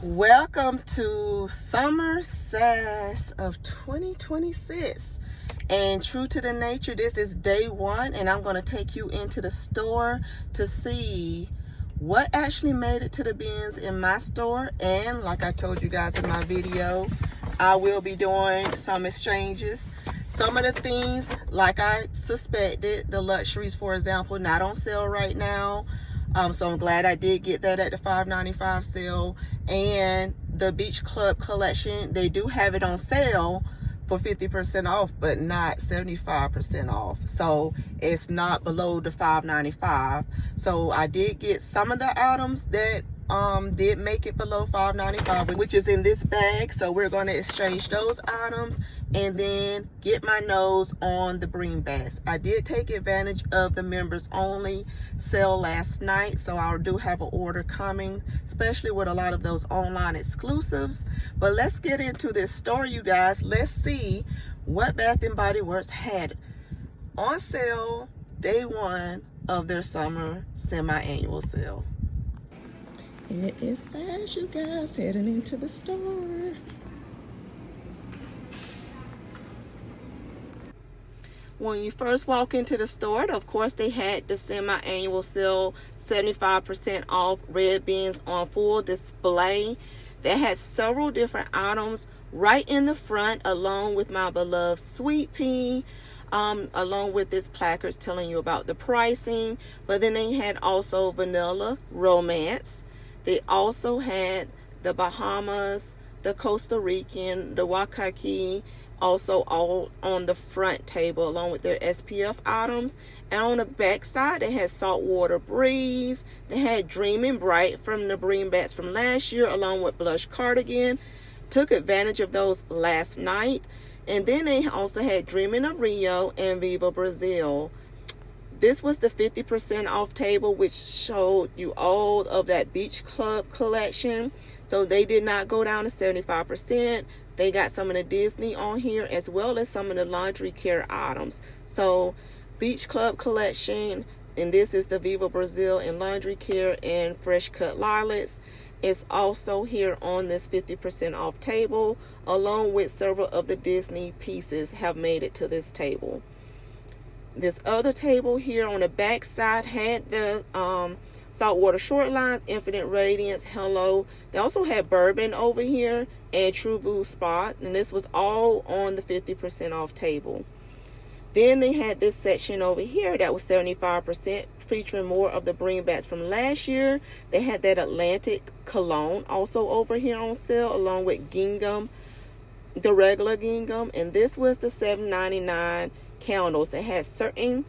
Welcome to Summer SAS of 2026. And true to the nature, this is day one, and I'm going to take you into the store to see what actually made it to the bins in my store. And like I told you guys in my video, I will be doing some exchanges. Some of the things, like I suspected, the luxuries, for example, not on sale right now. So I'm glad I did get that at the $5.95 sale. And the Beach Club collection, they do have it on sale for 50% off, but not 75% off. So it's not below the $5.95. So I did get some of the items that did make it below $5.95, which is in this bag. So we're going to exchange those items and then get my nose on the bream bass. I did take advantage of the members only sale last night, so I do have an order coming, especially with a lot of those online exclusives. But let's get into this store, you guys. Let's see what Bath & Body Works had on sale day one of their summer semi-annual sale. It is SAS, you guys, heading into the store. When you first walk into the store, of course, they had the semi-annual sale, 75% off red bins on full display. They had several different items right in the front, along with my beloved sweet pea, along with this placards telling you about the pricing. But then they had also vanilla romance. They also had the Bahamas, the Costa Rican, the Waikiki, also all on the front table along with their SPF items. And on the back side, they had Saltwater Breeze. They had Dreaming Bright from the Bream Bats from last year, along with Blush Cardigan. Took advantage of those last night. And then they also had Dreaming of Rio and Viva Brazil. This was the 50% off table, which showed you all of that Beach Club collection. So they did not go down to 75%. They got some of the Disney on here, as well as some of the laundry care items. So Beach Club collection, and this is the Viva Brazil and laundry care and fresh cut lilacs. It's also here on this 50% off table, along with several of the Disney pieces have made it to this table. This other table here on the back side had the Saltwater Shortlines, Infinite Radiance, Hello. They also had Bourbon over here and True Blue Spot, and this was all on the 50% off table. Then they had this section over here that was 75%, featuring more of the Bream Bats from last year. They had that Atlantic Cologne also over here on sale, along with Gingham, the regular Gingham, and this was the $7.99 candles. It had certain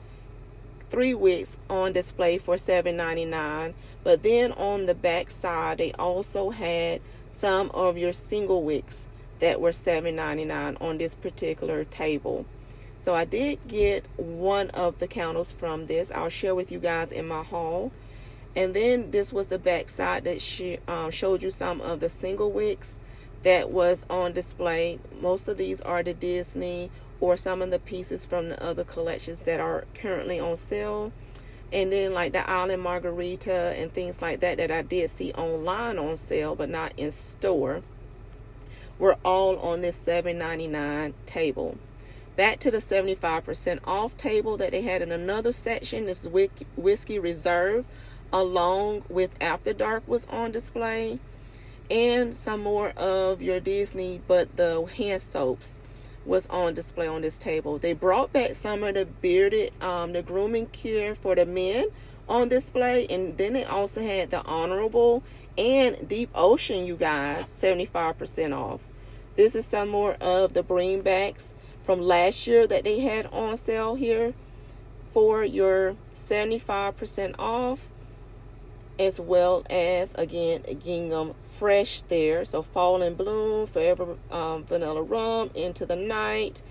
3 wicks on display for $7.99, but then on the back side they also had some of your single wicks that were $7.99 on this particular table. So I did get one of the candles from this. I'll share with you guys in my haul. And then this was the back side that showed you some of the single wicks that was on display. Most of these are the Disney or some of the pieces from the other collections that are currently on sale. And then like the Island Margarita and things like that that I did see online on sale but not in store were all on this $7.99 table. Back to the 75% off table that they had in another section. This is Whiskey Reserve along with After Dark was on display, and some more of your Disney, but the hand soaps was on display on this table. They brought back some of the bearded, the grooming care for the men on display, and then they also had the Honorable and Deep Ocean, you guys, 75% off. This is some more of the Bream Backs from last year that they had on sale here for your 75% off, as well as again Gingham Fresh there. So Fall in Bloom, Forever Vanilla Rum, Into the Night,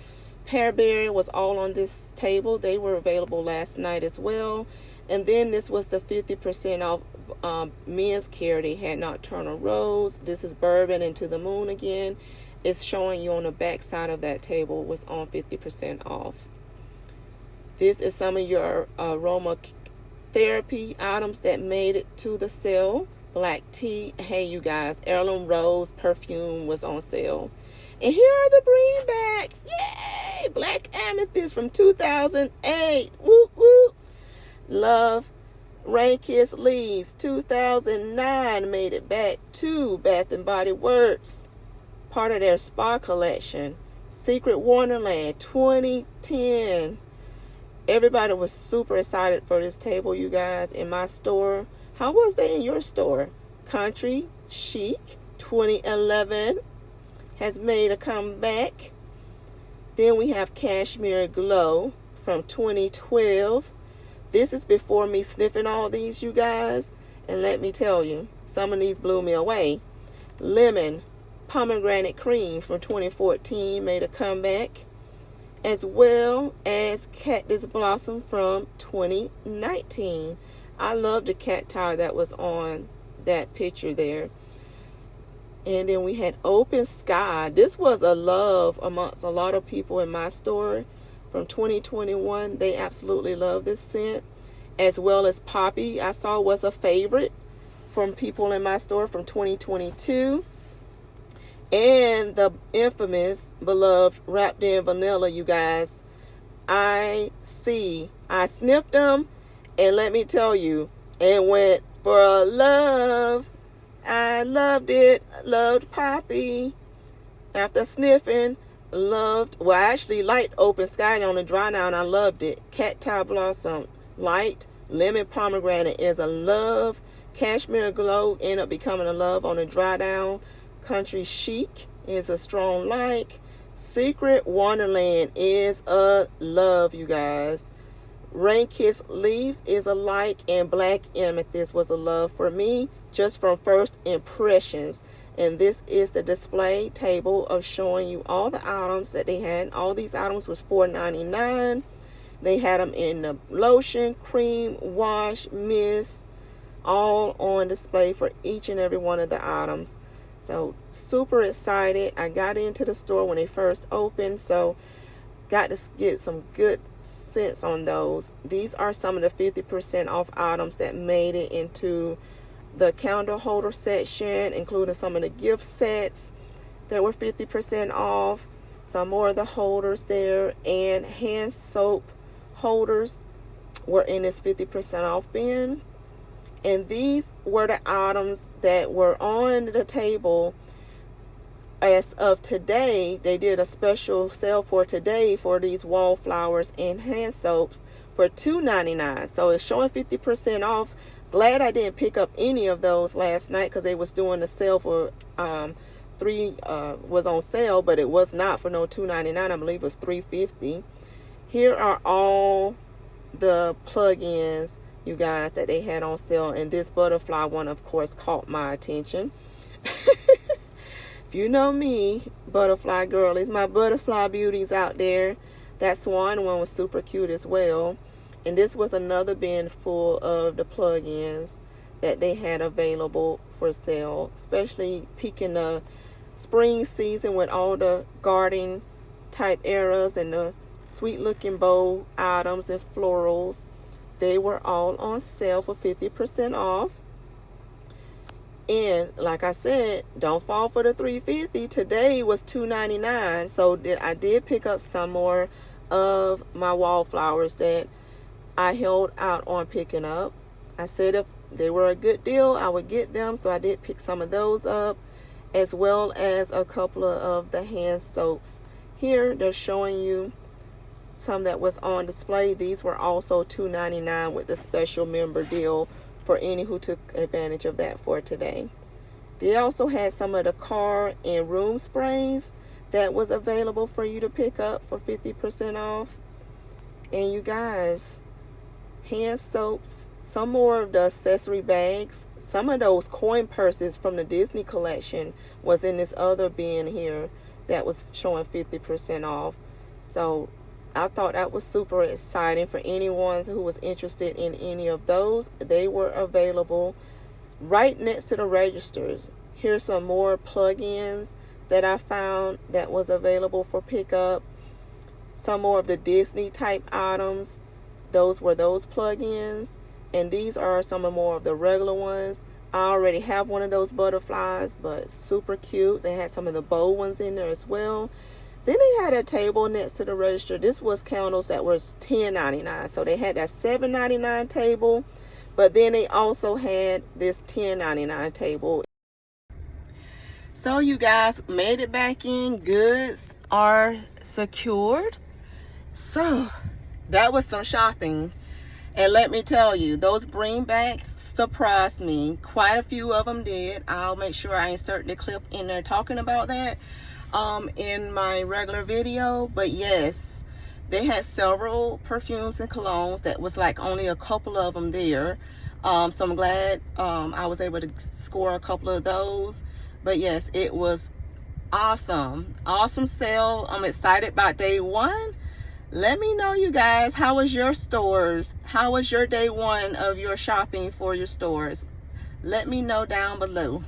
Pearberry was all on this table. They were available last night as well. And then this was the 50% off men's care. They had Nocturnal Rose. This is Bourbon, Into the Moon again. It's showing you on the back side of that table was on 50% off. This is some of your aroma therapy items that made it to the sale black tea. Hey, you guys, heirloom rose perfume was on sale. And here are the greenbacks. Yay! Black amethyst from 2008. Whoop, whoop. Love Rain-Kissed Leaves 2009 made it back to Bath and Body Works. Part of their spa collection. Secret Wonderland 2010. Everybody was super excited for this table, you guys, in my store. How was they in your store? Country Chic 2011 has made a comeback. Then we have Cashmere Glow from 2012. This is before me sniffing all these, you guys. And let me tell you, some of these blew me away. Lemon Pomegranate Cream from 2014 made a comeback, as well as Cactus Blossom from 2019. I love the cacti that was on that picture there. And then we had Open Sky. This was a love amongst a lot of people in my store from 2021. They absolutely love this scent, as well as Poppy. I saw was a favorite from people in my store from 2022. And the infamous, beloved Wrapped in Vanilla, you guys. I sniffed them, and let me tell you, it went for a love. I loved it. Loved Poppy. After sniffing, I actually liked Open Sky on the dry down. I loved it. Cacti Blossom, light. Lemon Pomegranate is a love. Cashmere Glow ended up becoming a love on the dry down. Country Chic is a strong like. Secret Wonderland is a love, you guys. Rain-Kissed Leaves is a like, and Black Amethyst was a love for me, just from first impressions. And this is the display table of showing you all the items that they had. All these items was $4.99. They had them in the lotion, cream, wash, mist, all on display for each and every one of the items. So super excited. I got into the store when they first opened, so got to get some good scents on those. These are some of the 50% off items that made it into the candle holder section, including some of the gift sets that were 50% off. Some more of the holders there, and hand soap holders were in this 50% off bin. And these were the items that were on the table as of today. They did a special sale for today for these wallflowers and hand soaps for $2.99. So it's showing 50% off. Glad I didn't pick up any of those last night, because they was doing the sale for three was on sale, but it was not for no $2.99. I believe it was $3.50. Here are all the plug-ins, you guys, that they had on sale, and this butterfly one, of course, caught my attention. If you know me, butterfly girlies, my butterfly beauties out there, that swan one was super cute as well. And this was another bin full of the plug-ins that they had available for sale, especially peaking the spring season with all the garden type eras and the sweet looking bowl items and florals. They were all on sale for 50% off. And like I said, don't fall for the $3.50. Today was $2.99. So I did pick up some more of my wallflowers that I held out on picking up. I said if they were a good deal, I would get them. So I did pick some of those up, as well as a couple of the hand soaps. Here they're showing you some that was on display. These were also $2.99 with the special member deal for any who took advantage of that for today. They also had some of the car and room sprays that was available for you to pick up for 50% off. And you guys, hand soaps, some more of the accessory bags, some of those coin purses from the Disney collection was in this other bin here that was showing 50% off. So I thought that was super exciting for anyone who was interested in any of those. They were available right next to the registers. Here's some more plug-ins that I found that was available for pickup. Some more of the Disney type items. Those were those plug-ins. And these are some more of the regular ones. I already have one of those butterflies, but super cute. They had some of the bold ones in there as well. Then they had a table next to the register. This was candles that was $10.99. So they had that $7.99 table, but then they also had this $10.99 table. So you guys made it back in. Goods are secured. So that was some shopping. And let me tell you, those greenbacks surprised me. Quite a few of them did. I'll make sure I insert the clip in there talking about that in my regular video. But yes, they had several perfumes and colognes that was like only a couple of them there. So I'm glad I was able to score a couple of those. But yes, it was awesome. Awesome sale. I'm excited about day one. Let me know, you guys, how was your stores? How was your day one of your shopping for your stores? Let me know down below.